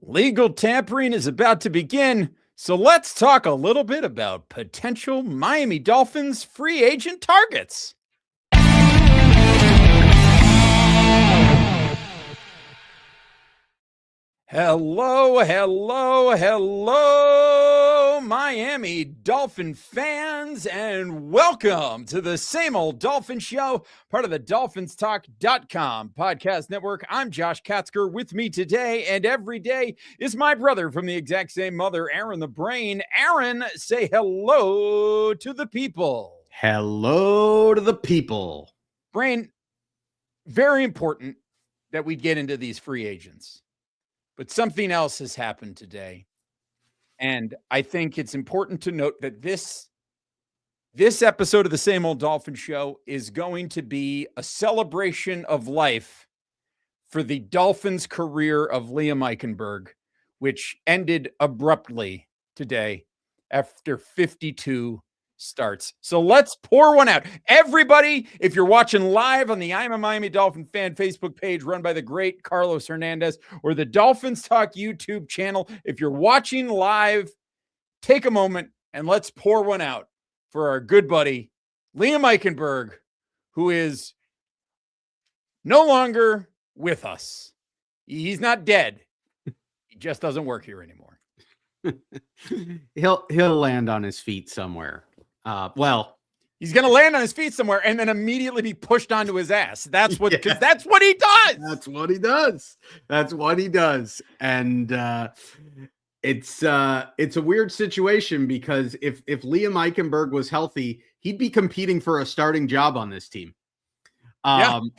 Legal tampering is about to begin, so let's talk a little bit about potential Miami Dolphins free agent targets. Hello, Miami Dolphin fans, and welcome to the Same Old Dolphin Show, part of the DolphinsTalk.com podcast network. I'm Josh Katzker. With me today and every day is my brother from the exact same mother, Aaron the Brain. Aaron, say hello to the people. Hello to the people. Brain, very important that we get into these free agents. But something else has happened today. And I think it's important to note that this episode of the Same Old Dolphin Show is going to be a celebration of life for the Dolphins' career of Liam Eichenberg, which ended abruptly today after 52 starts. So let's pour one out. Everybody, if you're watching live on the I'm a Miami Dolphin fan Facebook page run by the great Carlos Hernandez or the Dolphins Talk YouTube channel, if you're watching live, take a moment and let's pour one out for our good buddy, Liam Eichenberg, who is no longer with us. He's not dead. He just doesn't work here anymore. He'll land on his feet somewhere. He's going to land on his feet somewhere and then immediately be pushed onto his ass. That's what, because that's what he does. That's what he does. That's what he does. And it's a weird situation because if Liam Eichenberg was healthy, he'd be competing for a starting job on this team.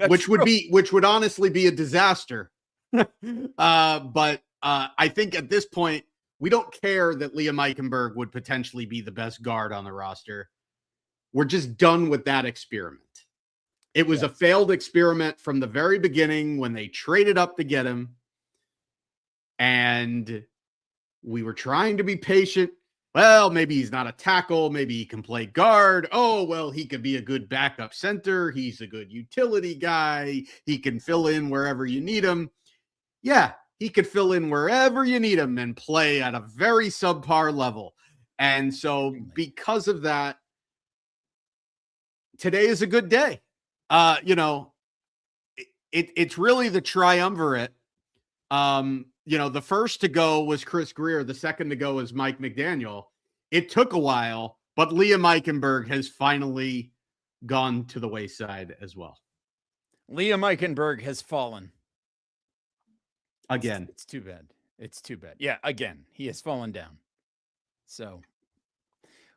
Which would honestly be a disaster. But I think at this point, we don't care that Liam Eichenberg would potentially be the best guard on the roster. We're just done with that experiment. It was a failed experiment from the very beginning when they traded up to get him. And we were trying to be patient. Well, maybe he's not a tackle. Maybe he can play guard. Oh, well, he could be a good backup center. He's a good utility guy. He can fill in wherever you need him. Yeah. He could fill in wherever you need him and play at a very subpar level. And so because of that, today is a good day. It's really the triumvirate. The first to go was Chris Greer. The second to go is Mike McDaniel. It took a while, but Liam Eichenberg has finally gone to the wayside as well. Liam Eichenberg has fallen. Again. It's too bad. It's too bad. Yeah, again, he has fallen down. So,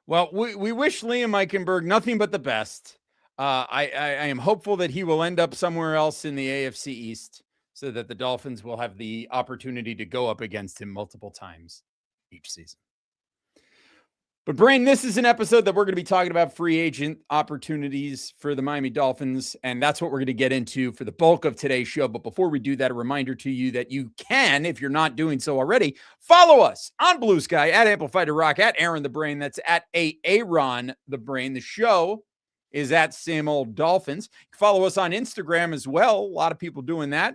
well, we wish Liam Eichenberg nothing but the best. I am hopeful that he will end up somewhere else in the AFC East so that the Dolphins will have the opportunity to go up against him multiple times each season. But Brain, this is an episode that we're going to be talking about free agent opportunities for the Miami Dolphins, and that's what we're going to get into for the bulk of today's show. But before we do that, a reminder to you that you can, if you're not doing so already, follow us on Blue Sky at Amplify to Rock, at Aaron the Brain. That's at Aaron the Brain. The show is at Same Old Dolphins. Follow us on Instagram as well. A lot of people doing that.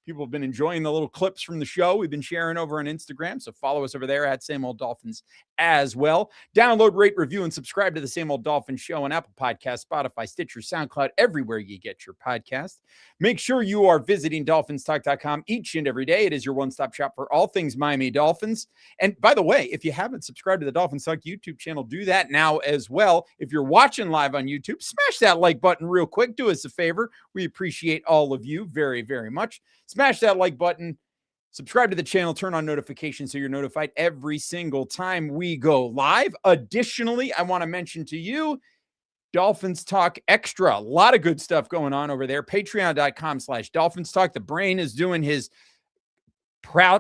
People have been enjoying the little clips from the show we've been sharing over on Instagram. So follow us over there at Same Old Dolphins as well. Download, rate, review, and subscribe to the Same Old Dolphins Show on Apple Podcasts, Spotify, Stitcher, SoundCloud, everywhere you get your podcast. Make sure you are visiting DolphinsTalk.com each and every day. It is your one-stop shop for all things Miami Dolphins. And by the way, if you haven't subscribed to the Dolphins Talk YouTube channel, do that now as well. If you're watching live on YouTube, smash that like button real quick. Do us a favor. We appreciate all of you very, very much. Smash that like button, subscribe to the channel, turn on notifications so you're notified every single time we go live. Additionally, I want to mention to you, Dolphins Talk Extra. A lot of good stuff going on over there. Patreon.com/Dolphins Talk. The Brain is doing his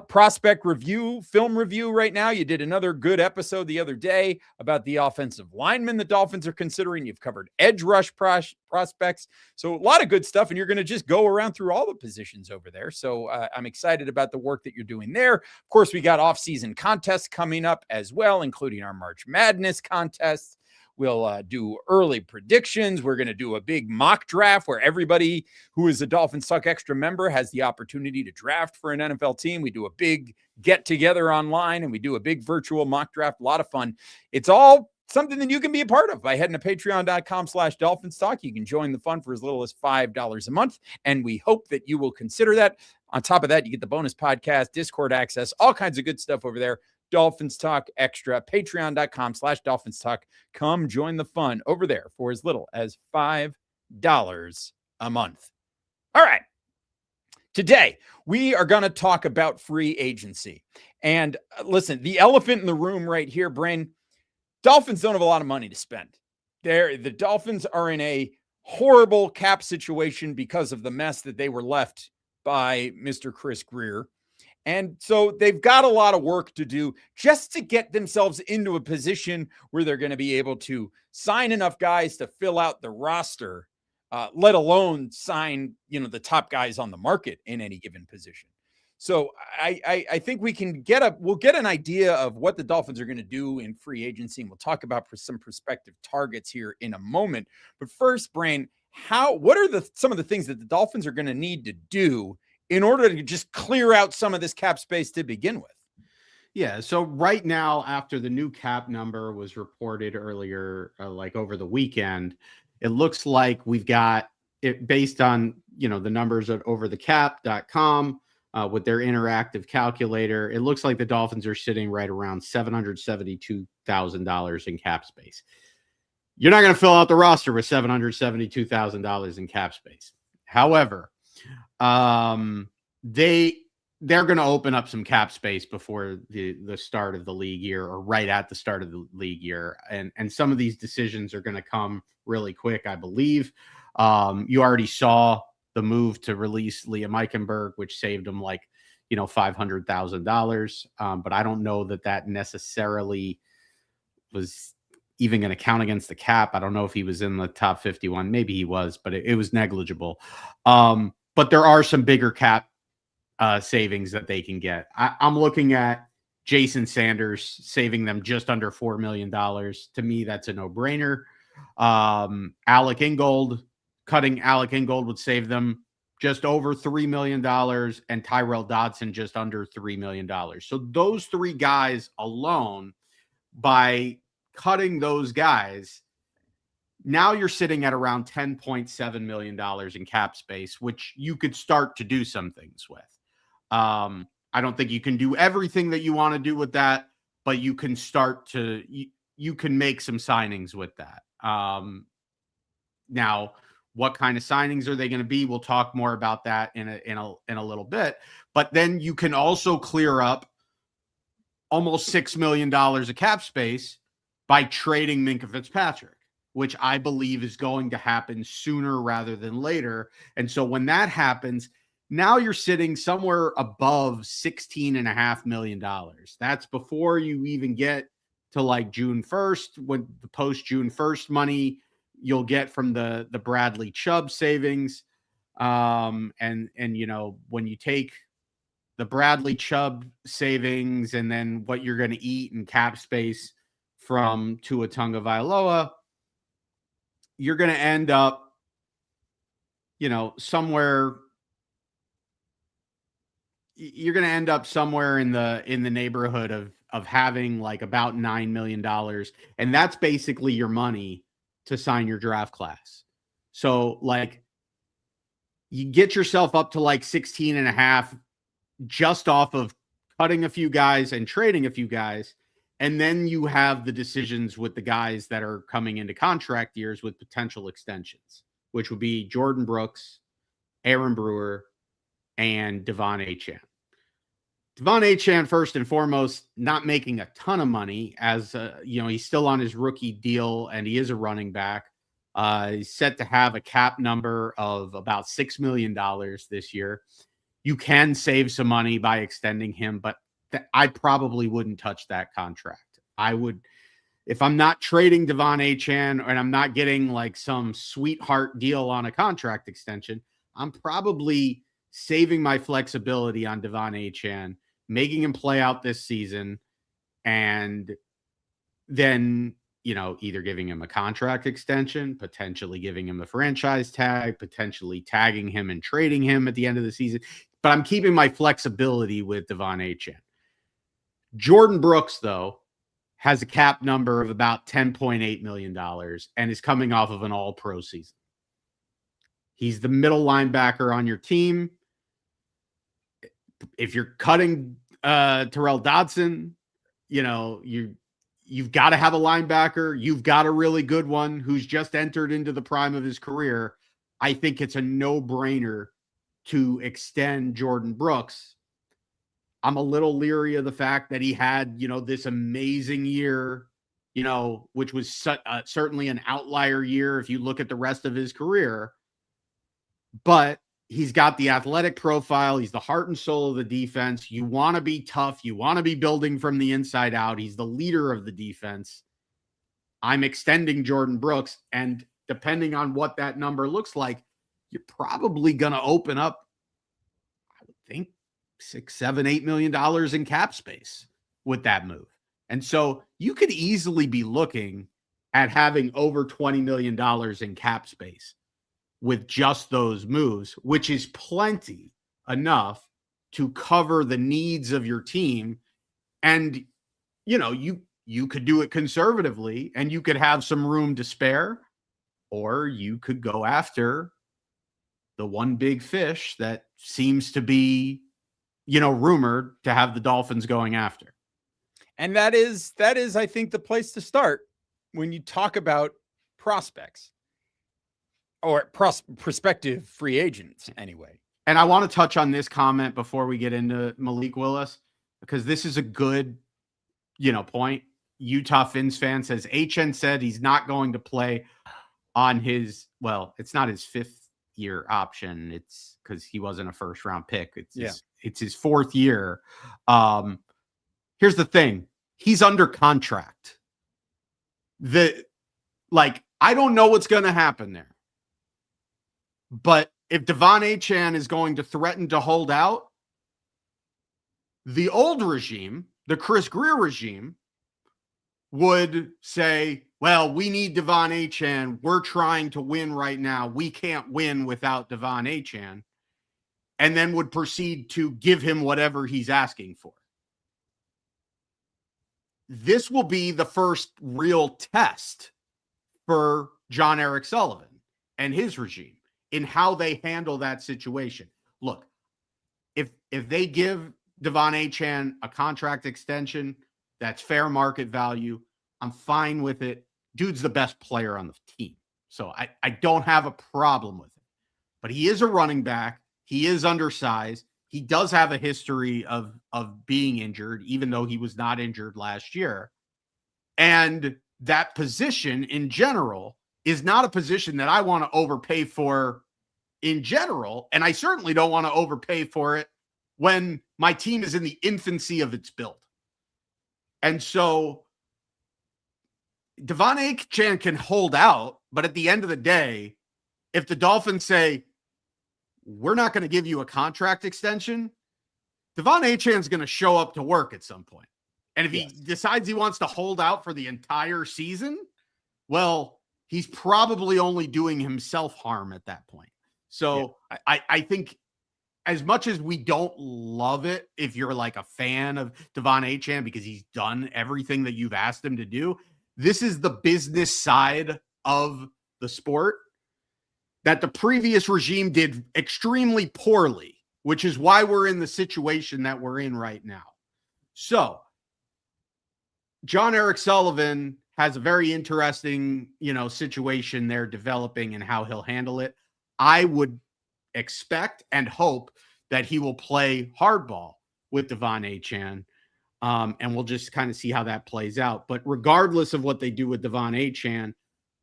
prospect review, film review right now. You did another good episode the other day about the offensive linemen the Dolphins are considering. You've covered edge rush prospects. So a lot of good stuff, and you're going to just go around through all the positions over there. So I'm excited about the work that you're doing there. Of course, we got off-season contests coming up as well, including our March Madness contest. We'll do early predictions. We're going to do a big mock draft where everybody who is a Dolphins Talk Extra member has the opportunity to draft for an NFL team. We do a big get together online and we do a big virtual mock draft. A lot of fun. It's all something that you can be a part of by heading to patreon.com/DolphinsTalk. You can join the fun for as little as $5 a month. And we hope that you will consider that. On top of that, you get the bonus podcast, Discord access, all kinds of good stuff over there. Dolphins Talk Extra, patreon.com/DolphinsTalk. Come join the fun over there for as little as $5 a month. All right. Today, we are going to talk about free agency. And listen, the elephant in the room right here, Brain, Dolphins don't have a lot of money to spend. The Dolphins are in a horrible cap situation because of the mess that they were left by Mr. Chris Grier. And so they've got a lot of work to do just to get themselves into a position where they're going to be able to sign enough guys to fill out the roster, let alone sign, the top guys on the market in any given position. So I think we'll get an idea of what the Dolphins are going to do in free agency. And we'll talk about some prospective targets here in a moment. But first, Brain, what are some of the things that the Dolphins are going to need to do in order to just clear out some of this cap space to begin with? Yeah. So right now, after the new cap number was reported earlier, like over the weekend, it looks like we've got it based on, the numbers at overthecap.com with their interactive calculator. It looks like the Dolphins are sitting right around $772,000 in cap space. You're not going to fill out the roster with $772,000 in cap space. However, they're going to open up some cap space before the start of the league year, or right at the start of the league year. And some of these decisions are going to come really quick, I believe. You already saw the move to release Liam Eichenberg, which saved him $500,000. But I don't know that necessarily was even going to count against the cap. I don't know if he was in the top 51. Maybe he was, but it was negligible. But there are some bigger cap savings that they can get. I'm looking at Jason Sanders saving them just under $4 million. To me, that's a no-brainer. Alec Ingold, cutting Alec Ingold would save them just over $3 million, and Tyrell Dodson just under $3 million. So those three guys alone, by cutting those guys, now you're sitting at around $10.7 million in cap space, which you could start to do some things with. I don't think you can do everything that you want to do with that, but you can start to, you can make some signings with that. Now, what kind of signings are they going to be? We'll talk more about that in a little bit, but then you can also clear up almost $6 million of cap space by trading Minkah Fitzpatrick, which I believe is going to happen sooner rather than later. And so when that happens, now you're sitting somewhere above $16.5 million. That's before you even get to like June 1st, when the post June 1st money you'll get from the Bradley Chubb savings. And when you take the Bradley Chubb savings and then what you're going to eat in cap space from Tua Tagovailoa, you're going to end up, somewhere. You're going to end up somewhere in the neighborhood of having like about $9 million. And that's basically your money to sign your draft class. So like you get yourself up to like 16.5 just off of cutting a few guys and trading a few guys. And then you have the decisions with the guys that are coming into contract years with potential extensions, which would be Jordan Brooks, Aaron Brewer, and Devon Achane. Devon Achane, first and foremost, not making a ton of money as, he's still on his rookie deal and he is a running back. He's set to have a cap number of about $6 million this year. You can save some money by extending him, but I probably wouldn't touch that contract. I would, if I'm not trading Devon Achane and I'm not getting like some sweetheart deal on a contract extension, I'm probably saving my flexibility on Devon Achane, making him play out this season, and then either giving him a contract extension, potentially giving him a franchise tag, potentially tagging him and trading him at the end of the season. But I'm keeping my flexibility with Devon Achane. Jordan Brooks, though, has a cap number of about $10.8 million and is coming off of an all-pro season. He's the middle linebacker on your team. If you're cutting Terrell Dodson, you've got to have a linebacker. You've got a really good one who's just entered into the prime of his career. I think it's a no-brainer to extend Jordan Brooks. I'm a little leery of the fact that he had, this amazing year, which was certainly an outlier year if you look at the rest of his career. But he's got the athletic profile. He's the heart and soul of the defense. You want to be tough. You want to be building from the inside out. He's the leader of the defense. I'm extending Jordan Brooks, and depending on what that number looks like, you're probably going to open up, I would think, $6, $7, $8 million in cap space with that move. And so you could easily be looking at having over $20 million in cap space with just those moves, which is plenty enough to cover the needs of your team. And, you could do it conservatively and you could have some room to spare, or you could go after the one big fish that seems to be, rumored to have the Dolphins going after. And that is, I think, the place to start when you talk about prospects. Or prospective free agents, anyway. And I want to touch on this comment before we get into Malik Willis, because this is a good, point. Utah Fins fan says, Achane said he's not going to play on his, it's not his 5th year option. It's because he wasn't a first round pick. It's his 4th year. Here's the thing. He's under contract. I don't know what's going to happen there. But if Devon Achane is going to threaten to hold out, the old regime, the Chris Grier regime, would say, well, we need Devon Achane. We're trying to win right now. We can't win without Devon Achane. And then would proceed to give him whatever he's asking for. This will be the first real test for Jon-Eric Sullivan and his regime in how they handle that situation. Look, if they give Devon Achane a contract extension, that's fair market value. I'm fine with it. Dude's the best player on the team. So I don't have a problem with it. But he is a running back. He is undersized. He does have a history of being injured, even though he was not injured last year. And that position in general is not a position that I want to overpay for in general. And I certainly don't want to overpay for it when my team is in the infancy of its build. And so Devon Achane can hold out, but at the end of the day, if the Dolphins say, we're not going to give you a contract extension, Devon Achane is going to show up to work at some point. And if he decides he wants to hold out for the entire season, well, he's probably only doing himself harm at that point. So I think as much as we don't love it, if you're like a fan of Devon Achane because he's done everything that you've asked him to do, this is the business side of the sport that the previous regime did extremely poorly, which is why we're in the situation that we're in right now. So Jon-Eric Sullivan has a very interesting, situation there developing and how he'll handle it. I would expect and hope that he will play hardball with Devon Achane. And we'll just kind of see how that plays out. But regardless of what they do with Devon Achane,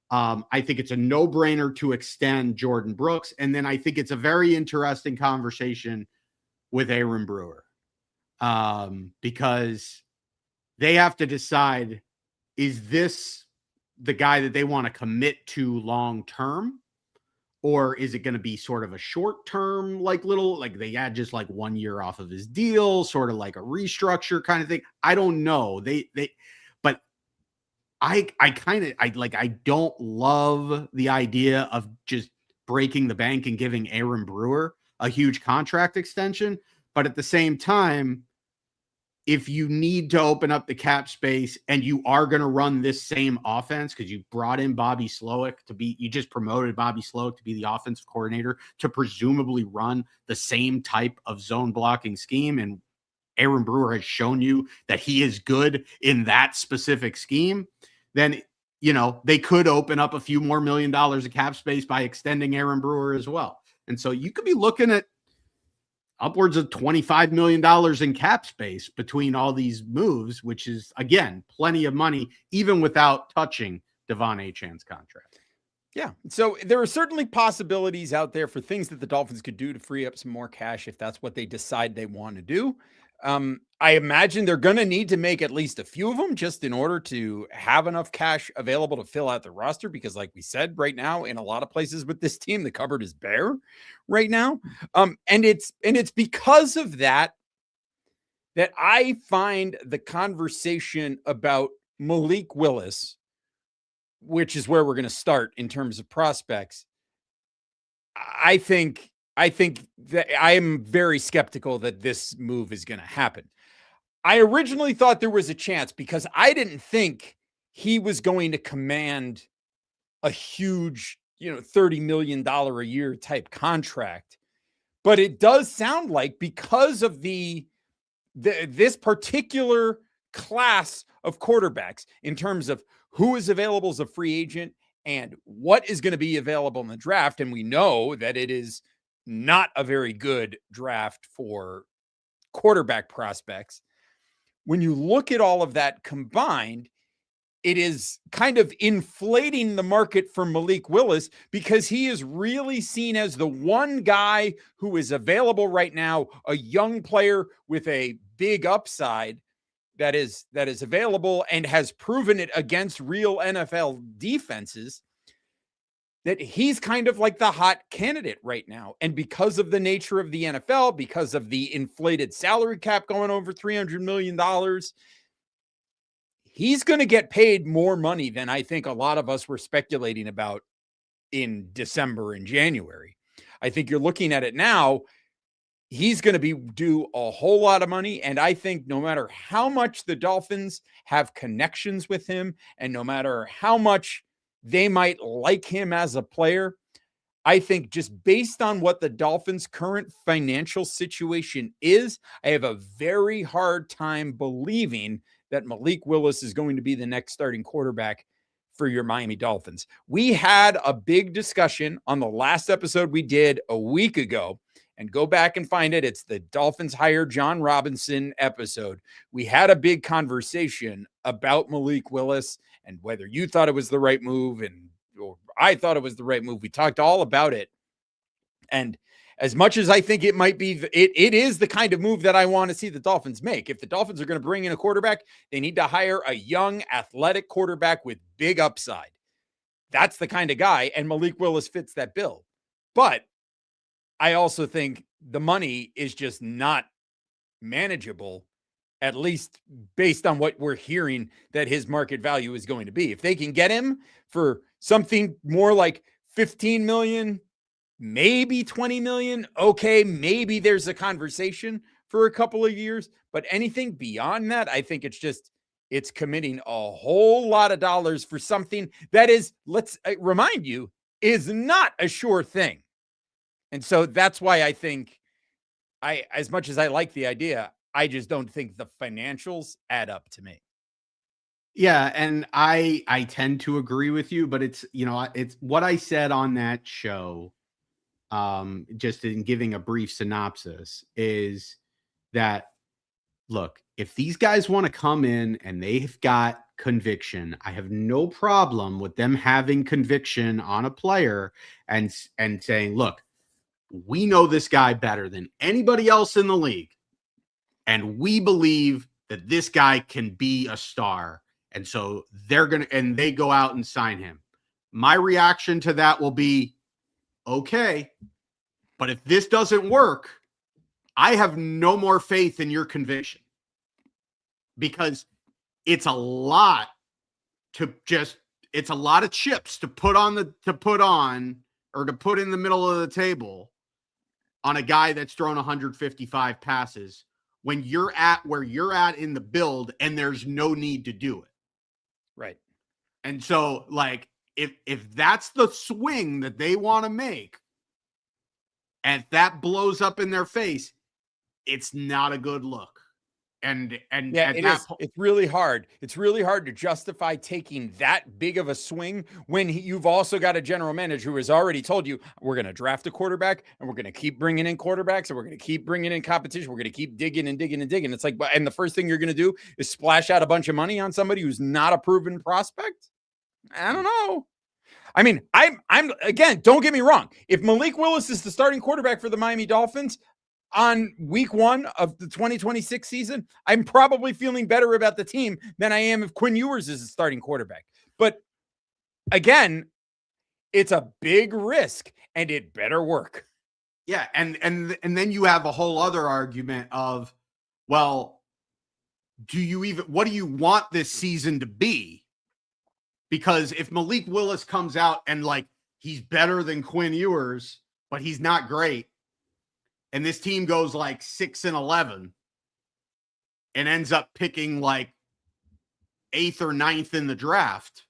I think it's a no-brainer to extend Jordan Brooks. And then I think it's a very interesting conversation with Aaron Brewer because they have to decide, is this the guy that they want to commit to long-term? Or is it going to be sort of a short-term, like they add just like 1 year off of his deal, sort of like a restructure kind of thing? I don't know. But I don't love the idea of just breaking the bank and giving Aaron Brewer a huge contract extension. But at the same time, if you need to open up the cap space and you are going to run this same offense, because you brought in Bobby Slowick you just promoted Bobby Slowick to be the offensive coordinator to presumably run the same type of zone blocking scheme. And Aaron Brewer has shown you that he is good in that specific scheme, then, they could open up a few more $1 million of cap space by extending Aaron Brewer as well. And so you could be looking at upwards of $25 million in cap space between all these moves, which is, again, plenty of money, even without touching Devon Achane's contract. Yeah. So there are certainly possibilities out there for things that the Dolphins could do to free up some more cash if that's what they decide they want to do. I imagine they're going to need to make at least a few of them just in order to have enough cash available to fill out the roster. Because like we said, right now, in a lot of places with this team, the cupboard is bare right now. And it's because of that I find the conversation about Malik Willis, which is where we're going to start in terms of prospects. I think that I am very skeptical that this move is going to happen. I originally thought there was a chance because I didn't think he was going to command a huge, $30 million a year type contract. But it does sound like because of this particular class of quarterbacks in terms of who is available as a free agent and what is going to be available in the draft. And we know that it is not a very good draft for quarterback prospects. When you look at all of that combined, it is kind of inflating the market for Malik Willis because he is really seen as the one guy who is available right now, a young player with a big upside that is available and has proven it against real NFL defenses, that he's kind of like the hot candidate right now. And because of the nature of the NFL, because of the inflated salary cap going over $300 million, he's going to get paid more money than I think a lot of us were speculating about in December and January. I think you're looking at it now, he's going to be due a whole lot of money. And I think no matter how much the Dolphins have connections with him and no matter how much they might like him as a player, I think just based on what the Dolphins' current financial situation is, I have a very hard time believing that Malik Willis is going to be the next starting quarterback for your Miami Dolphins. We had a big discussion on the last episode we did a week ago, and go back and find it. It's the Dolphins Hire John Robinson episode. We had a big conversation about Malik Willis and whether you thought it was the right move or I thought it was the right move. We talked all about it. And as much as I think it might be, it is the kind of move that I want to see the Dolphins make. If the Dolphins are going to bring in a quarterback, they need to hire a young, athletic quarterback with big upside. That's the kind of guy, and Malik Willis fits that bill. But I also think the money is just not manageable, at least based on what we're hearing that his market value is going to be. If they can get him for something more like 15 million, maybe 20 million, okay, maybe there's a conversation for a couple of years, but anything beyond that, I think it's committing a whole lot of dollars for something that is, let's remind you, is not a sure thing. And so that's why I think as much as I like the idea, I just don't think the financials add up to me. Yeah, and I tend to agree with you, but it's what I said on that show, just in giving a brief synopsis, is that, look, if these guys want to come in and they've got conviction, I have no problem with them having conviction on a player and saying, look, we know this guy better than anybody else in the league, and we believe that this guy can be a star. And so they go out and sign him. My reaction to that will be, okay, but if this doesn't work, I have no more faith in your conviction, because it's a lot it's a lot of chips to put in the middle of the table on a guy that's thrown 155 passes when you're at where you're at in the build and there's no need to do it. Right. And so, like, if that's the swing that they want to make, and if that blows up in their face, it's not a good look. And yeah, it's really hard. It's really hard to justify taking that big of a swing when you've also got a general manager who has already told you, we're going to draft a quarterback and we're going to keep bringing in quarterbacks and we're going to keep bringing in competition. We're going to keep digging and digging and digging. It's like, and the first thing you're going to do is splash out a bunch of money on somebody who's not a proven prospect. I don't know. I mean, I'm again, don't get me wrong. If Malik Willis is the starting quarterback for the Miami Dolphins on week 1 of the 2026 season, I'm probably feeling better about the team than I am if Quinn Ewers is the starting quarterback. But again, it's a big risk and it better work. Yeah. And then you have a whole other argument of, well, what do you want this season to be? Because if Malik Willis comes out and like, he's better than Quinn Ewers, but he's not great, and this team goes like 6-11 and ends up picking like 8th or 9th in the draft,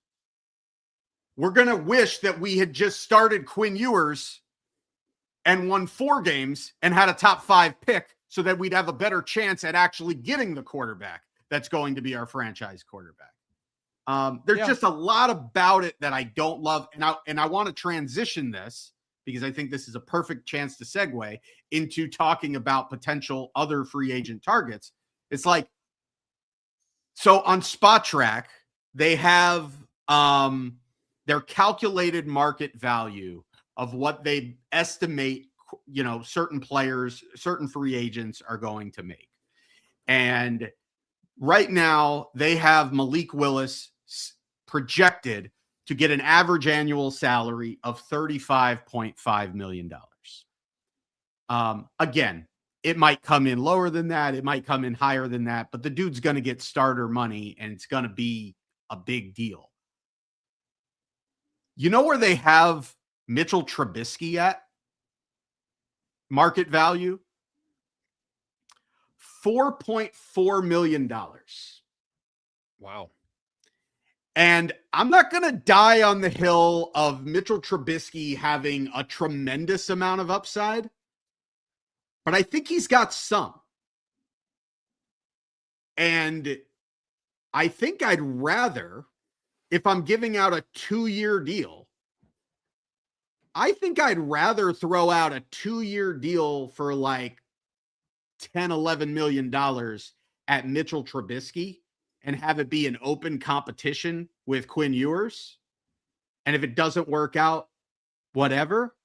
we're going to wish that we had just started Quinn Ewers and won 4 games and had a top 5 pick so that we'd have a better chance at actually getting the quarterback that's going to be our franchise quarterback. There's just a lot about it that I don't love. And I want to transition this because I think this is a perfect chance to segue into talking about potential other free agent targets. It's like, so on Spot Track, they have their calculated market value of what they estimate, certain players, certain free agents are going to make. And right now they have Malik Willis projected to get an average annual salary of $35.5 million. Again, it might come in lower than that. It might come in higher than that, but the dude's going to get starter money and it's going to be a big deal. You know where they have Mitchell Trubisky at? Market value? $4.4 million. Wow. And I'm not going to die on the hill of Mitchell Trubisky having a tremendous amount of upside, but I think he's got some. And I think I'd rather, if I'm giving out a 2-year deal, I think I'd rather throw out a 2-year deal for like $10-11 million at Mitchell Trubisky and have it be an open competition with Quinn Ewers. And if it doesn't work out, whatever.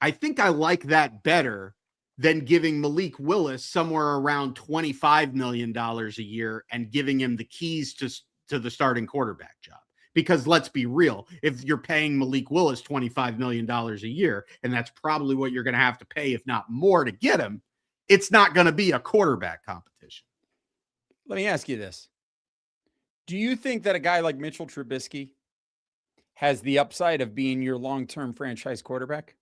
I think I like that better than giving Malik Willis somewhere around $25 million a year and giving him the keys to the starting quarterback job. Because let's be real, if you're paying Malik Willis $25 million a year, and that's probably what you're going to have to pay, if not more, to get him, it's not going to be a quarterback competition. Let me ask you this. Do you think that a guy like Mitchell Trubisky has the upside of being your long-term franchise quarterback?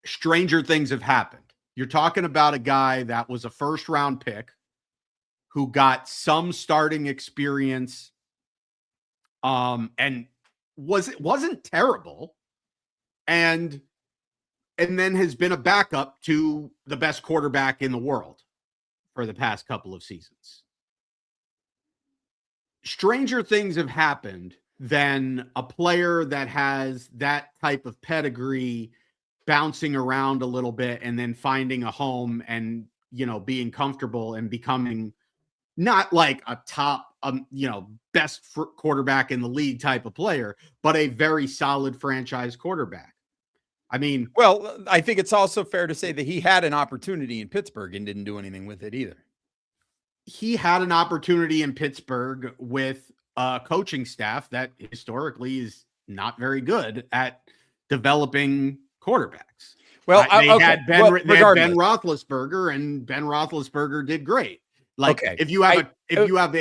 Stranger things have happened. You're talking about a guy that was a first-round pick who got some starting experience and wasn't terrible, and then has been a backup to the best quarterback in the world for the past couple of seasons. Stranger things have happened than a player that has that type of pedigree bouncing around a little bit and then finding a home and, being comfortable and becoming not like a top, best quarterback in the league type of player, but a very solid franchise quarterback. I mean, well, I think it's also fair to say that he had an opportunity in Pittsburgh and didn't do anything with it either. He had an opportunity in Pittsburgh with a coaching staff that historically is not very good at developing quarterbacks. Well, they had Ben Roethlisberger, and Ben Roethlisberger did great. Like, if you have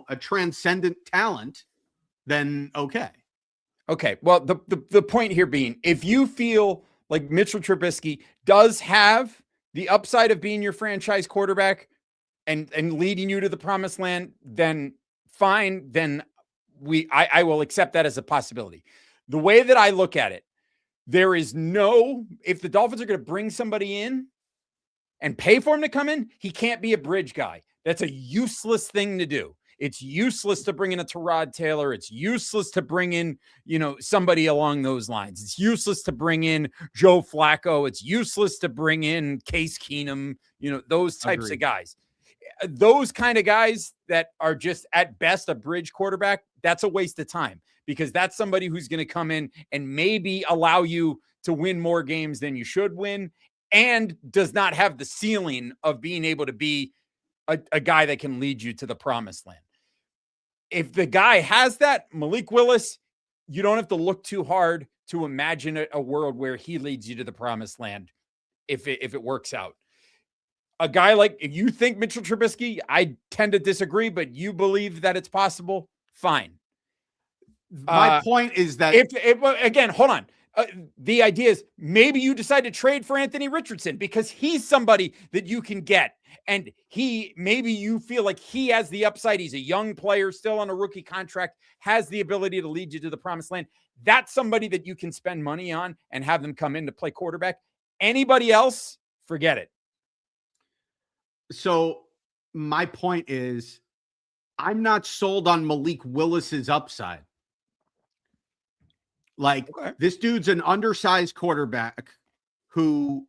a transcendent talent, then okay. Okay. Well, the point here being, if you feel like Mitchell Trubisky does have the upside of being your franchise quarterback and leading you to the promised land, then fine. Then I will accept that as a possibility. The way that I look at it, there is if the Dolphins are going to bring somebody in and pay for him to come in, he can't be a bridge guy. That's a useless thing to do. It's useless to bring in a Tyrod Taylor. It's useless to bring in, somebody along those lines. It's useless to bring in Joe Flacco. It's useless to bring in Case Keenum, those types Agreed. of guys. Those kind of guys that are just at best a bridge quarterback, that's a waste of time, because that's somebody who's going to come in and maybe allow you to win more games than you should win, and does not have the ceiling of being able to be a guy that can lead you to the promised land. If the guy has that, Malik Willis, you don't have to look too hard to imagine a world where he leads you to the promised land if it works out. A guy if you think Mitchell Trubisky, I tend to disagree, but you believe that it's possible, fine. My point is that again, hold on. The idea is maybe you decide to trade for Anthony Richardson because he's somebody that you can get. And maybe you feel like he has the upside. He's a young player, still on a rookie contract, has the ability to lead you to the promised land. That's somebody that you can spend money on and have them come in to play quarterback. Anybody else, forget it. So my point is, I'm not sold on Malik Willis's upside. This dude's an undersized quarterback who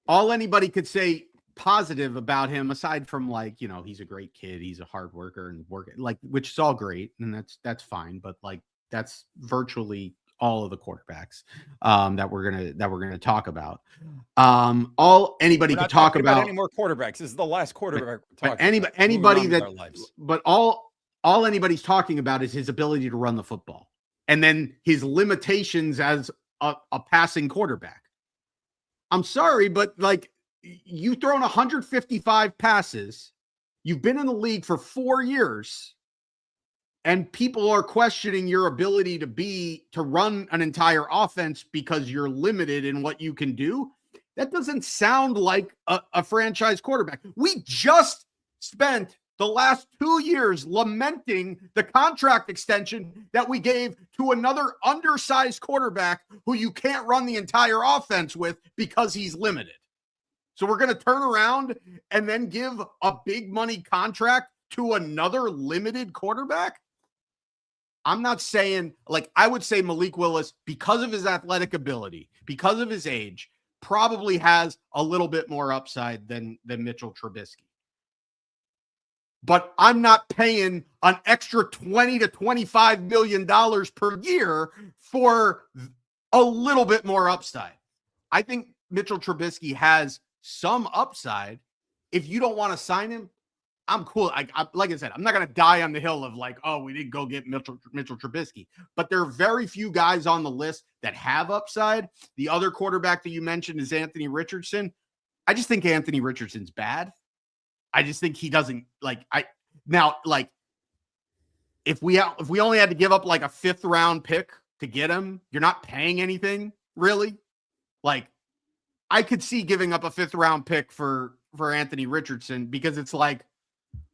all anybody could say positive about him, aside from he's a great kid, he's a hard worker and which is all great, and that's fine, but that's virtually all of the quarterbacks that we're gonna talk about. All anybody could talk about any more quarterbacks. This is the last quarterback we're talking about. Anybody that, but all anybody's talking about is his ability to run the football, and then his limitations as a passing quarterback. I'm sorry, but you've thrown 155 passes. You've been in the league for 4 years, and people are questioning your ability to run an entire offense because you're limited in what you can do. That doesn't sound like a franchise quarterback. We just spent the last 2 years lamenting the contract extension that we gave to another undersized quarterback who you can't run the entire offense with because he's limited. So we're going to turn around and then give a big money contract to another limited quarterback? I'm not saying, I would say Malik Willis, because of his athletic ability, because of his age, probably has a little bit more upside than Mitchell Trubisky. But I'm not paying an extra $20 to $25 million per year for a little bit more upside. I think Mitchell Trubisky has some upside. If you don't want to sign him, I'm cool. Like I said, I'm not going to die on the hill of we didn't go get Mitchell Trubisky. But there are very few guys on the list that have upside. The other quarterback that you mentioned is Anthony Richardson. I just think Anthony Richardson's bad. I just think he doesn't if we only had to give up a 5th round pick to get him, you're not paying anything really. I could see giving up a 5th round pick for Anthony Richardson, because it's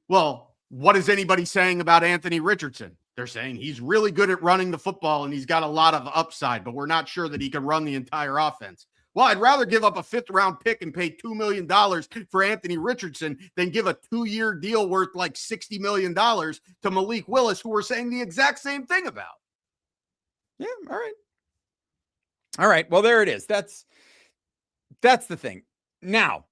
well, what is anybody saying about Anthony Richardson? They're saying he's really good at running the football and he's got a lot of upside, but we're not sure that he can run the entire offense. Well, I'd rather give up a 5th round pick and pay $2 million for Anthony Richardson than give a 2-year deal worth $60 million to Malik Willis, who we're saying the exact same thing about. Yeah. All right. Well, there it is. That's the thing. Now,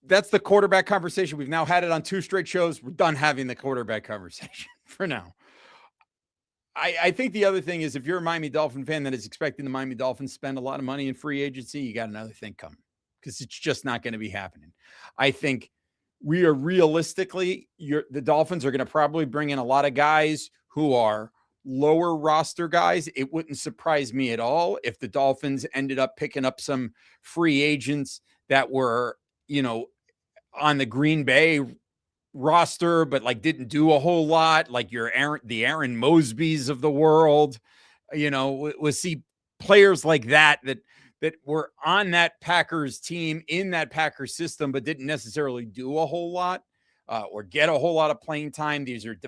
that's the quarterback conversation. We've now had it on 2 straight shows. We're done having the quarterback conversation for now. I think the other thing is, if you're a Miami Dolphin fan that is expecting the Miami Dolphins spend a lot of money in free agency, you got another thing coming, because it's just not going to be happening. I think we are realistically, the Dolphins are going to probably bring in a lot of guys who are lower roster guys. It wouldn't surprise me at all if the Dolphins ended up picking up some free agents that were, on the Green Bay roster, but like didn't do a whole lot, like the Aaron Mosbys of the world, was see players like that were on that Packers team in that Packers system, but didn't necessarily do a whole lot or get a whole lot of playing time. These are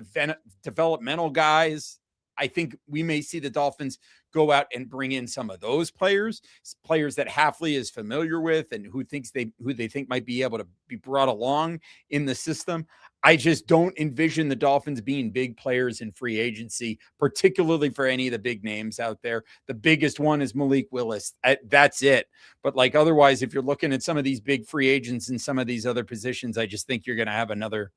developmental guys. I think we may see the Dolphins go out and bring in some of those players that Hafley is familiar with and who they think might be able to be brought along in the system. I just don't envision the Dolphins being big players in free agency, particularly for any of the big names out there. The biggest one is Malik Willis. That's it. But like otherwise, if you're looking at some of these big free agents in some of these other positions, I just think you're going to have another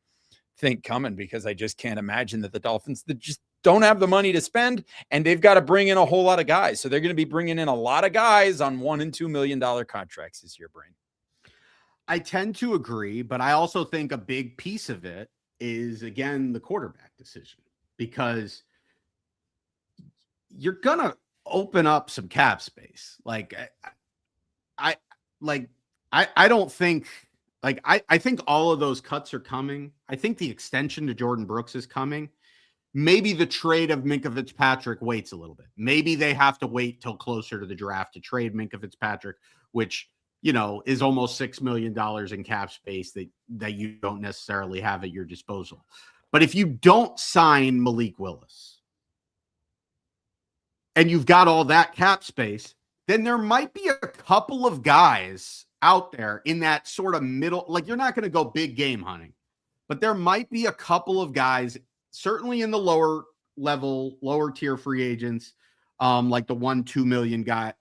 thing coming, because I just can't imagine that the Dolphins that just don't have the money to spend, and they've got to bring in a whole lot of guys. So they're going to be bringing in a lot of guys on $1 and $2 million contracts this year, Brain. I tend to agree, but I also think a big piece of it is, again, the quarterback decision, because you're going to open up some cap space. Like I don't think, like, I think all of those cuts are coming. I think the extension to Jordan Brooks is coming. Maybe the trade of Minkah Fitzpatrick waits a little bit. Maybe they have to wait till closer to the draft to trade Minkah Fitzpatrick, which, is almost $6 million in cap space that you don't necessarily have at your disposal. But if you don't sign Malik Willis and you've got all that cap space, then there might be a couple of guys out there in that sort of middle, like you're not going to go big game hunting, but there might be a couple of guys, certainly in the lower level, lower tier free agents, like the 1-2 million guy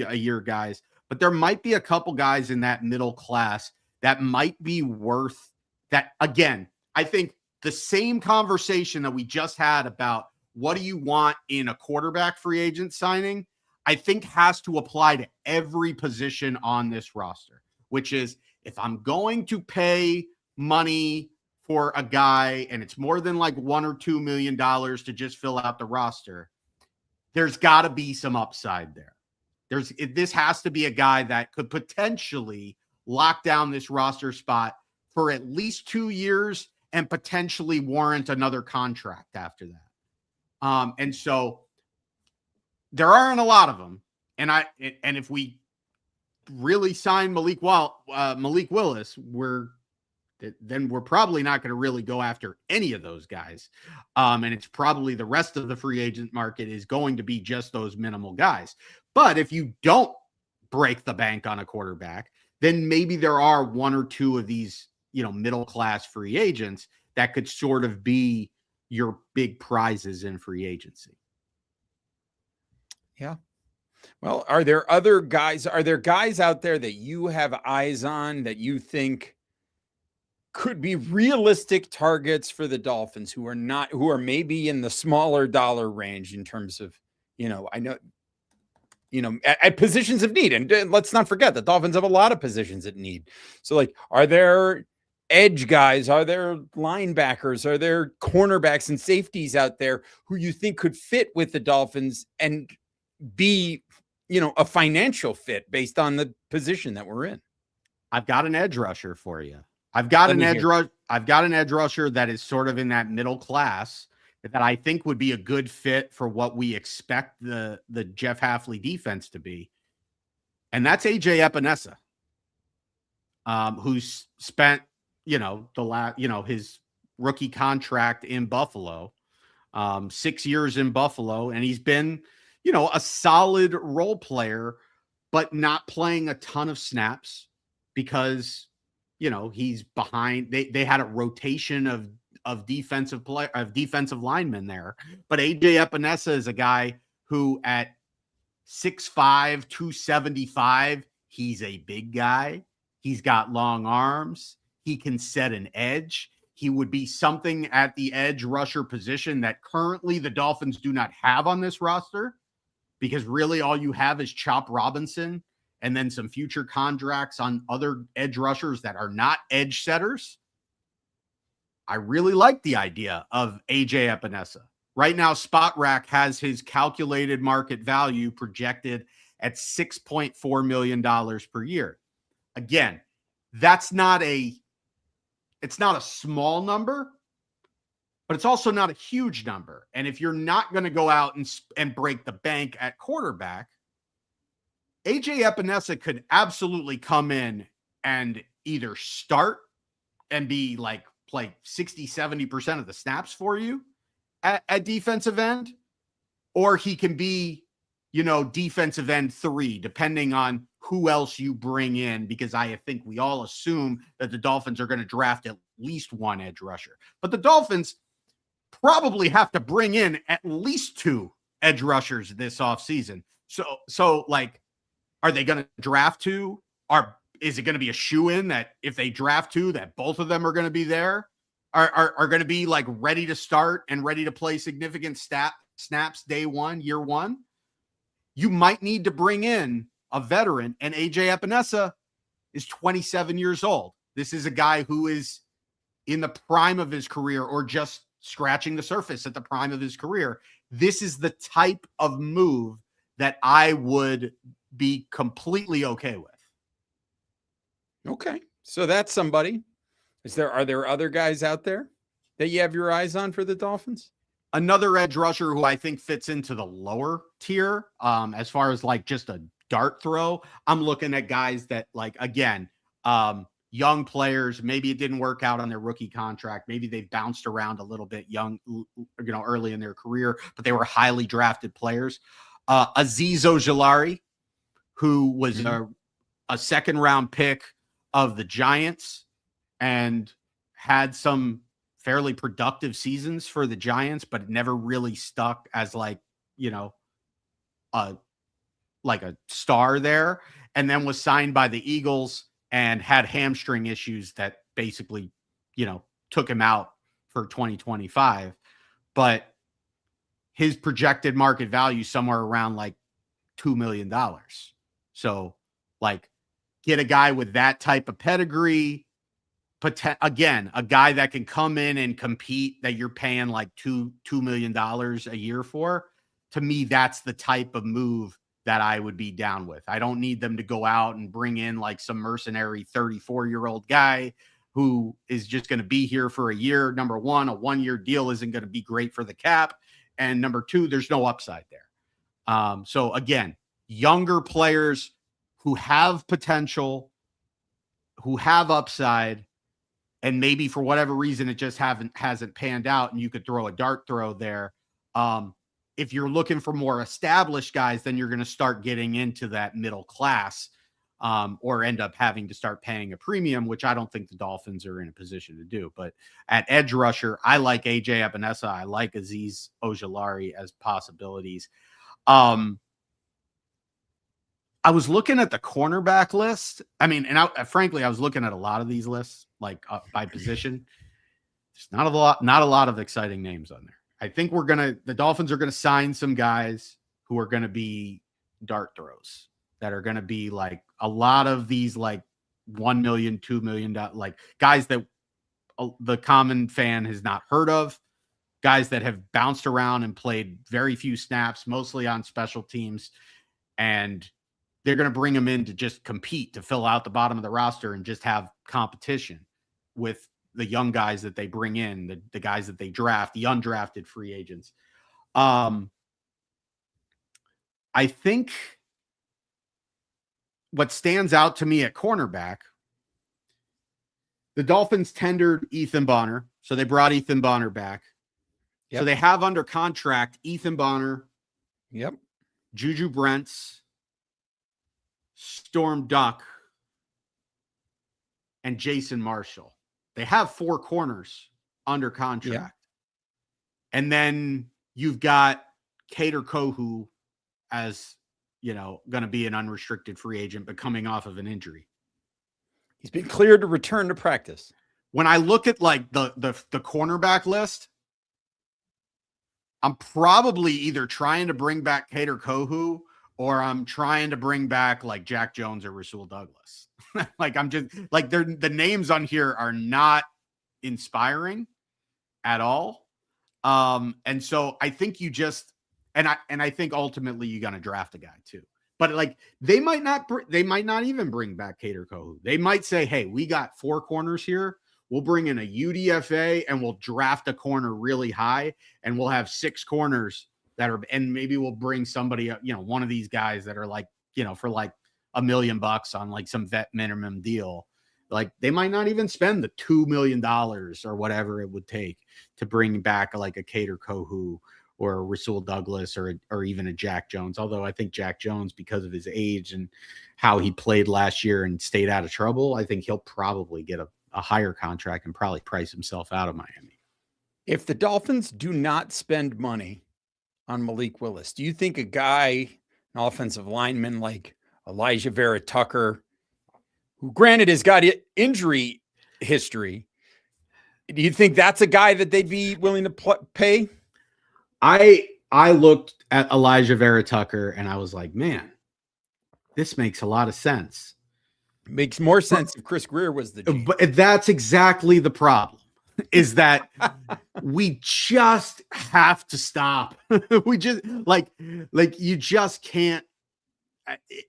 a year guys, but there might be a couple guys in that middle class that might be worth that. Again, I think the same conversation that we just had about what do you want in a quarterback free agent signing, I think has to apply to every position on this roster, which is if I'm going to pay money for a guy and it's more than like $1 or $2 million to just fill out the roster, there's got to be some upside there. This has to be a guy that could potentially lock down this roster spot for at least 2 years and potentially warrant another contract after that. And so there aren't a lot of them. And if we really sign Malik Willis, then we're probably not going to really go after any of those guys. And it's probably the rest of the free agent market is going to be just those minimal guys. But if you don't break the bank on a quarterback, then maybe there are 1 or 2 of these, middle-class free agents that could sort of be your big prizes in free agency. Yeah. Well, are there guys out there that you have eyes on that you think could be realistic targets for the Dolphins who are maybe in the smaller dollar range in terms of, I know, at positions of need. And let's not forget the Dolphins have a lot of positions at need. So like, are there edge guys? Are there linebackers? Are there cornerbacks and safeties out there who you think could fit with the Dolphins and be, a financial fit based on the position that we're in? I've got an edge rusher for you. I've got an edge rusher that is sort of in that middle class that I think would be a good fit for what we expect the Jeff Hafley defense to be. And that's AJ Epinesa, who's spent, his rookie contract in Buffalo, 6 years in Buffalo. And he's been, a solid role player, but not playing a ton of snaps because, he's behind. They had a rotation of defensive linemen there. But AJ Epinesa is a guy who at 6'5", 275, he's a big guy. He's got long arms. He can set an edge. He would be something at the edge rusher position that currently the Dolphins do not have on this roster, because really all you have is Chop Robinson and then some future contracts on other edge rushers that are not edge setters. I really like the idea of AJ Epinesa. Right now, Spot Rack has his calculated market value projected at $6.4 million per year. Again, that's not a it's not a small number, but it's also not a huge number. And if you're not going to go out and break the bank at quarterback, AJ Epinesa could absolutely come in and either start and be like play 60, 70% of the snaps for you at defensive end, or he can be, defensive end 3, depending on who else you bring in, because I think we all assume that the Dolphins are going to draft at least one edge rusher. But the Dolphins probably have to bring in at least 2 edge rushers this offseason. So like, are they going to draft 2? Is it going to be a shoe-in that if they draft 2, that both of them are going to be there? Are going to be like ready to start and ready to play significant snaps day 1, year 1? You might need to bring in a veteran, and AJ Epinesa is 27 years old. This is a guy who is in the prime of his career, or just scratching the surface at the prime of his career. This is the type of move that I would be completely okay with. Okay. So that's somebody. Are there other guys out there that you have your eyes on for the Dolphins? Another edge rusher who I think fits into the lower tier, as far as like just a dart throw. I'm looking at guys that, like, again, young players. Maybe it didn't work out on their rookie contract. Maybe they bounced around a little bit early in their career, but they were highly drafted players. Azeez Ojulari, who was a second round pick of the Giants and had some fairly productive seasons for the Giants, but never really stuck as like a star there, and then was signed by the Eagles and had hamstring issues that basically, took him out for 2025. But his projected market value somewhere around like $2 million. So like, get a guy with that type of pedigree, again, a guy that can come in and compete, that you're paying like $2 million a year for. To me, that's the type of move that I would be down with. I don't need them to go out and bring in like some mercenary 34-year-old guy who is just going to be here for a year. Number one, a 1-year deal isn't going to be great for the cap. And number 2, there's no upside there. So again, younger players who have potential, who have upside, and maybe for whatever reason it just hasn't panned out, and you could throw a dart throw there. If you're looking for more established guys, then you're going to start getting into that middle class, or end up having to start paying a premium, which I don't think the Dolphins are in a position to do. But at edge rusher, I like AJ Epinesa. I like Azeez Ojulari as possibilities. I was looking at the cornerback list. I mean, and frankly, I was looking at a lot of these lists, like by position. There's not a lot of exciting names on there. I think the Dolphins are going to sign some guys who are going to be dart throws, that are going to be like a lot of these, like $1 million, $2 million, like guys that the common fan has not heard of, guys that have bounced around and played very few snaps, mostly on special teams. And they're going to bring them in to just compete, to fill out the bottom of the roster and just have competition with the young guys that they bring in, the guys that they draft, the undrafted free agents. I think what stands out to me at cornerback, the Dolphins tendered Ethan Bonner. So they brought Ethan Bonner back. Yep. So they have under contract Ethan Bonner. Yep. Juju Brents, Storm Duck, and Jason Marshall. They have 4 corners under contract. Yeah. And then you've got Kader Kohou as, going to be an unrestricted free agent, but coming off of an injury. He's been cleared to return to practice. When I look at like the cornerback list, I'm probably either trying to bring back Kader Kohou, or I'm trying to bring back like Jack Jones or Rasul Douglas. Like, I'm just like, the names on here are not inspiring at all. And so I think you just, and I think ultimately you're going to draft a guy too, but like, they might not even bring back Kader Kohou. They might say, hey, we got 4 corners here. we'll bring in a UDFA and we'll draft a corner really high, and we'll have 6 corners that are, and maybe we'll bring somebody, one of these guys that are like, for like $1 million on like some vet minimum deal. Like they might not even spend the $2 million or whatever it would take to bring back like a Cater Kohu or a Rasul Douglas or even a Jack Jones. Although I think Jack Jones, because of his age and how he played last year and stayed out of trouble, I think he'll probably get a higher contract and probably price himself out of Miami. If the Dolphins do not spend money on Malik Willis, do you think a guy, an offensive lineman like Elijah Vera-Tucker, who granted has got injury history, do you think that's a guy that they'd be willing to pay? I looked at Elijah Vera-Tucker and I was like, man, this makes a lot of sense. Makes more sense if Chris Greer was the GM. But that's exactly the problem, is that we just have to stop. We just like you just can't.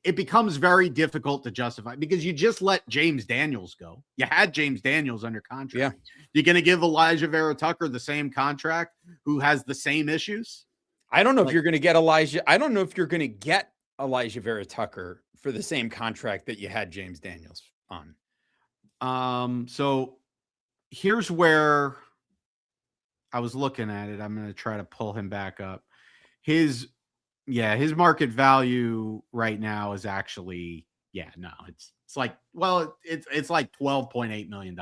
It becomes very difficult to justify because you just let James Daniels go. You had James Daniels under contract. Yeah. You're going to give Elijah Vera-Tucker the same contract who has the same issues? I don't know if you're going to get Elijah. I don't know if you're going to get Elijah Vera-Tucker for the same contract that you had James Daniels on. So here's where I was looking at it. I'm going to try to pull him back up. His market value right now is actually, it's like $12.8 million.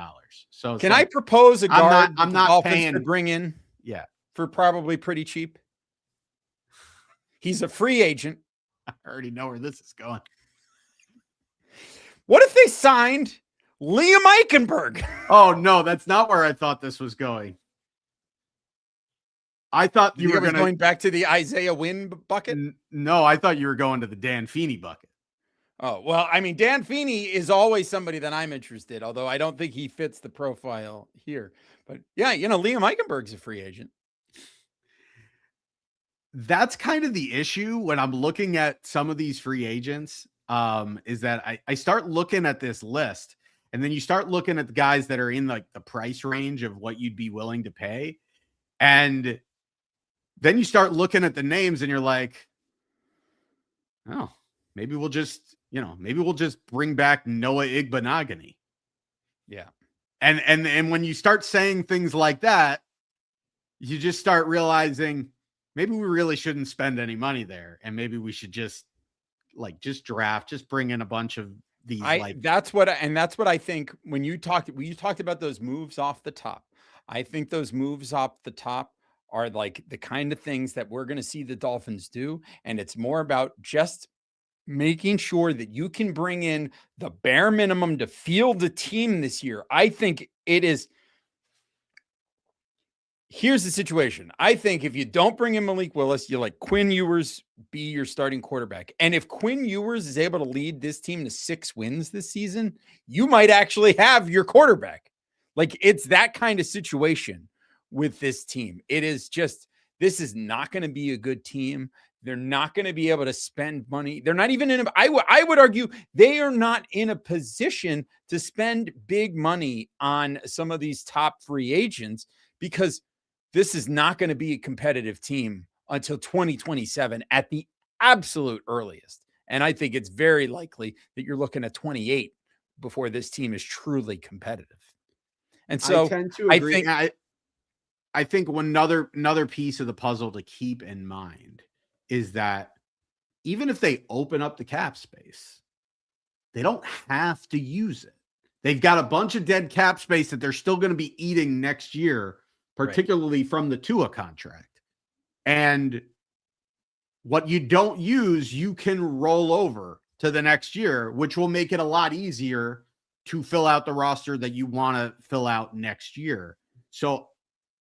So can I propose a guard I'm not Dolphins paying to bring in? Yeah. For probably pretty cheap. He's a free agent. I already know where this is going. What if they signed Liam Eichenberg? Oh no, that's not where I thought this was going. I thought you were going back to the Isaiah Wynn bucket. No, I thought you were going to the Dan Feeney bucket. Oh, well, I mean, Dan Feeney is always somebody that I'm interested, although I don't think he fits the profile here. But yeah, Liam Eichenberg's a free agent. That's kind of the issue when I'm looking at some of these free agents, is that I start looking at this list, and then you start looking at the guys that are in like the price range of what you'd be willing to pay. And then you start looking at the names and you're like, oh, maybe we'll just bring back Noah Igbenogany. Yeah. And when you start saying things like that, you just start realizing maybe we really shouldn't spend any money there. And maybe we should just draft, just bring in a bunch of these. That's what I think when you talked about those moves off the top. I think those moves off the top are like the kind of things that we're going to see the Dolphins do. And it's more about just making sure that you can bring in the bare minimum to field the team this year. I think it is. Here's the situation. I think if you don't bring in Malik Willis, you let Quinn Ewers be your starting quarterback. And if Quinn Ewers is able to lead this team to 6 wins this season, you might actually have your quarterback. Like, it's that kind of situation with this team. It is just, this is not going to be a good team. They're not going to be able to spend money. They're not even in I would argue they are not in a position to spend big money on some of these top free agents, because this is not going to be a competitive team until 2027 at the absolute earliest. And I think it's very likely that you're looking at 28 before this team is truly competitive. And so I tend to agree. I think another piece of the puzzle to keep in mind is that even if they open up the cap space, they don't have to use it. They've got a bunch of dead cap space that they're still going to be eating next year, particularly from the Tua contract. And what you don't use, you can roll over to the next year, which will make it a lot easier to fill out the roster that you want to fill out next year. So,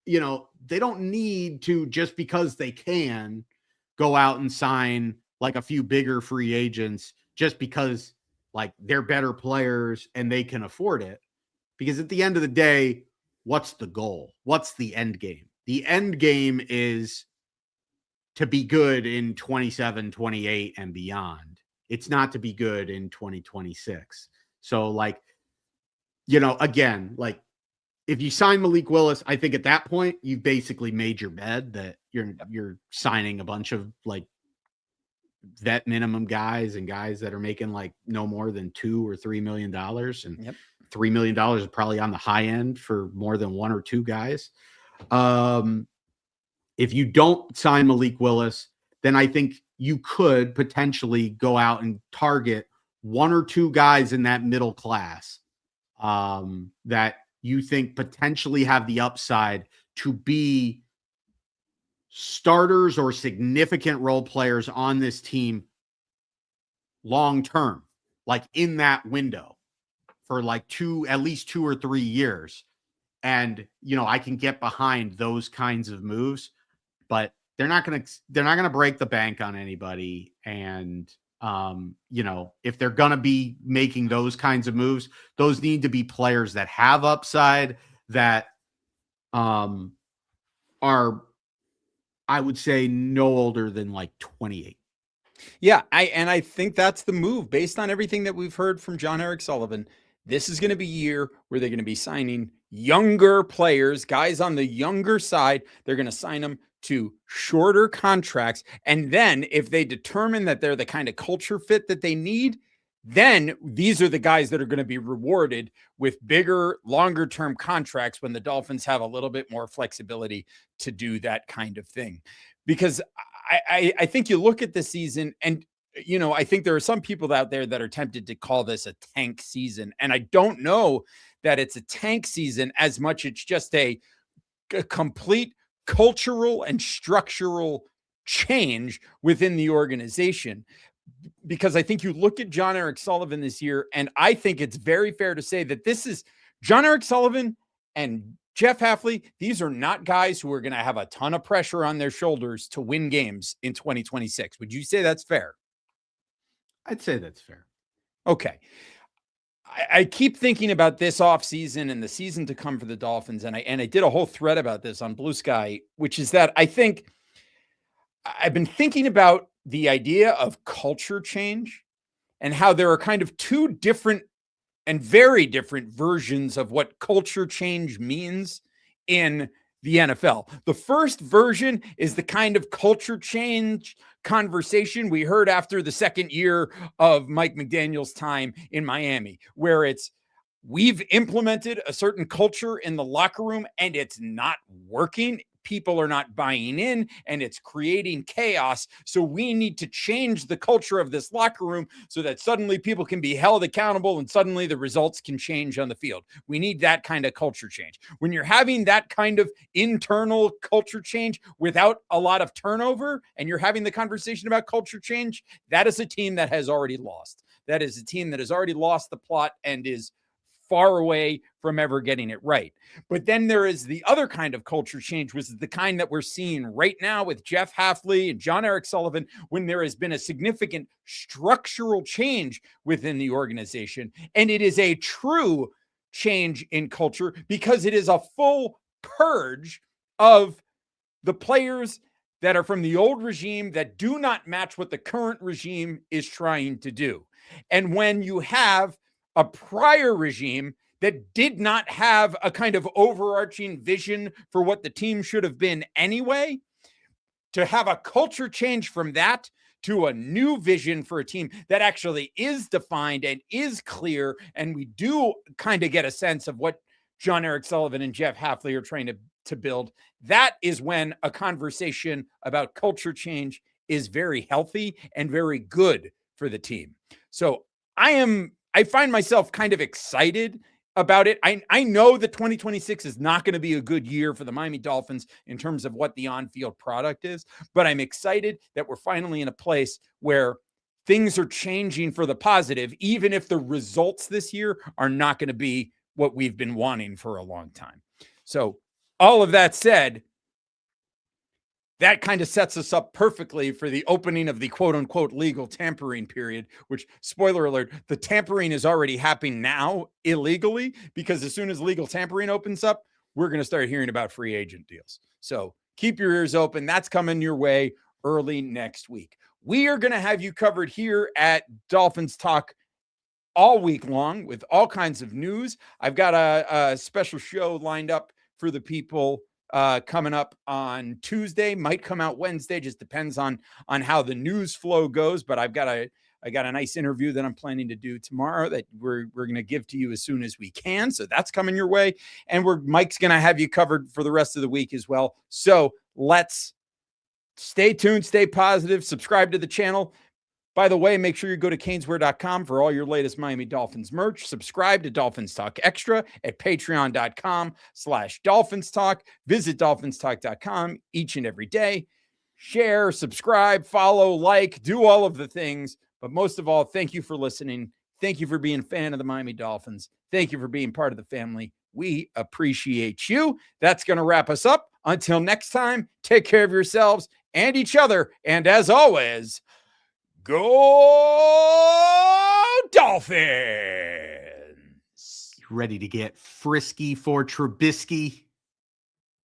they don't need to, just because they can, go out and sign like a few bigger free agents just because like they're better players and they can afford it. Because at the end of the day, what's the goal? What's the end game? The end game is to be good in 27, 28 and beyond. It's not to be good in 2026. So again, if you sign Malik Willis, I think at that point you've basically made your bed that you're signing a bunch of like vet minimum guys and guys that are making like no more than $2 or $3 million, and $3 million is probably on the high end for more than one or two guys. If you don't sign Malik Willis, then I think you could potentially go out and target one or two guys in that middle class that you think potentially have the upside to be starters or significant role players on this team long term, like in that window for like at least 2 or 3 years. And, I can get behind those kinds of moves, but they're not going to break the bank on anybody. And, if they're going to be making those kinds of moves, those need to be players that have upside, that are, I would say, no older than like 28. Yeah, I think that's the move based on everything that we've heard from Jon-Eric Sullivan. This is going to be a year where they're going to be signing younger players, guys on the younger side. They're going to sign them to shorter contracts. And then if they determine that they're the kind of culture fit that they need, then these are the guys that are going to be rewarded with bigger, longer term contracts when the Dolphins have a little bit more flexibility to do that kind of thing. Because I think you look at the season and, I think there are some people out there that are tempted to call this a tank season. And I don't know that it's a tank season as much. It's just a complete cultural and structural change within the organization. Because I think you look at Jon-Eric Sullivan this year, and I think it's very fair to say that this is Jon-Eric Sullivan and Jeff Hafley. These are not guys who are going to have a ton of pressure on their shoulders to win games in 2026. Would you say that's fair? I'd say that's fair. Okay. I keep thinking about this offseason and the season to come for the Dolphins. And I did a whole thread about this on Blue Sky, which is that I think I've been thinking about the idea of culture change and how there are kind of two different and very different versions of what culture change means in the NFL. The first version is the kind of culture change conversation we heard after the second year of Mike McDaniel's time in Miami, where it's, we've implemented a certain culture in the locker room and it's not working. People are not buying in and it's creating chaos. So we need to change the culture of this locker room so that suddenly people can be held accountable and suddenly the results can change on the field. We need that kind of culture change. When you're having that kind of internal culture change without a lot of turnover and you're having the conversation about culture change, that is a team that has already lost. That is a team that has already lost the plot and is far away from ever getting it right. But then there is the other kind of culture change, which is the kind that we're seeing right now with Jeff Hafley and Jon-Eric Sullivan, when there has been a significant structural change within the organization. And it is a true change in culture because it is a full purge of the players that are from the old regime that do not match what the current regime is trying to do. And when you have a prior regime that did not have a kind of overarching vision for what the team should have been anyway, to have a culture change from that to a new vision for a team that actually is defined and is clear, and we do kind of get a sense of what Jon-Eric Sullivan and Jeff Hafley are trying to build, that is when a conversation about culture change is very healthy and very good for the team. So I find myself kind of excited about it. I know that 2026 is not going to be a good year for the Miami Dolphins in terms of what the on-field product is, but I'm excited that we're finally in a place where things are changing for the positive, even if the results this year are not going to be what we've been wanting for a long time. So all of that said, that kind of sets us up perfectly for the opening of the quote unquote legal tampering period, which, spoiler alert, the tampering is already happening now illegally, because as soon as legal tampering opens up, we're going to start hearing about free agent deals. So keep your ears open. That's coming your way early next week. We are going to have you covered here at Dolphins Talk all week long with all kinds of news. I've got a special show lined up for the people coming up on Tuesday. Might come out Wednesday, just depends on how the news flow goes. But I got a nice interview that I'm planning to do tomorrow that we're going to give to you as soon as we can. So that's coming your way. And Mike's going to have you covered for the rest of the week as well. So let's stay tuned, stay positive, subscribe to the channel. By the way, make sure you go to caneswear.com for all your latest Miami Dolphins merch. Subscribe to Dolphins Talk Extra at patreon.com/Dolphins Talk. Visit DolphinsTalk.com each and every day. Share, subscribe, follow, like, do all of the things. But most of all, thank you for listening. Thank you for being a fan of the Miami Dolphins. Thank you for being part of the family. We appreciate you. That's going to wrap us up. Until next time, take care of yourselves and each other. And as always, go Dolphins! Ready to get frisky for Trubisky?